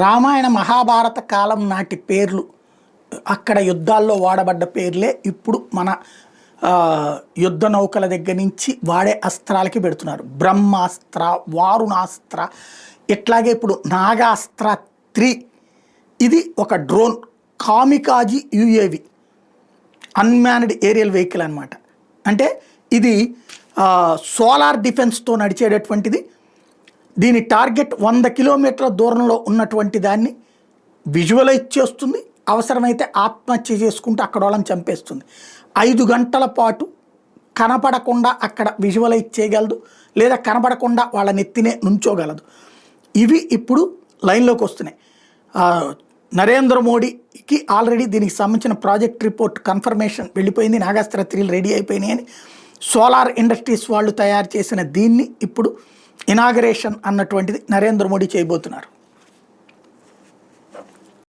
రామాయణ మహాభారత కాలం నాటి పేర్లు అక్కడ యుద్ధాల్లో వాడబడ్డ పేర్లే ఇప్పుడు మన యుద్ధ నౌకల దగ్గర నుంచి వాడే అస్త్రాలకి పెడుతున్నారు. బ్రహ్మాస్త్ర, వారుణాస్త్ర, ఇట్లాగే ఇప్పుడు నాగాస్త్ర 3 ఇది ఒక drone, kamikaze UAV, unmanned aerial vehicle అనమాట. అంటే ఇది సోలార్ డిఫెన్స్తో నడిచేటటువంటిది. దీని టార్గెట్ 100 కిలోమీటర్ల దూరంలో ఉన్నటువంటి దాన్ని విజువలైజ్ చేస్తుంది. అవసరమైతే ఆత్మహత్య చేసుకుంటూ అక్కడ వాళ్ళని చంపేస్తుంది. 5 గంటల పాటు కనపడకుండా అక్కడ విజువలైజ్ చేయగలదు, లేదా కనపడకుండా వాళ్ళ నెత్తినే నుంచోగలదు. ఇవి ఇప్పుడు లైన్లోకి వస్తున్నాయి. నరేంద్ర మోడీకి ఆల్రెడీ దీనికి సంబంధించిన ప్రాజెక్ట్ రిపోర్ట్ కన్ఫర్మేషన్ వెళ్ళిపోయింది. నాగాస్త్ర 3 రెడీ అయిపోయినాయి అని. సోలార్ ఇండస్ట్రీస్ వాళ్ళు తయారు చేసిన దీన్ని ఇప్పుడు ఇనాగరేషన్ అన్నటువంటిది నరేంద్ర మోడీ చేయబోతున్నారు.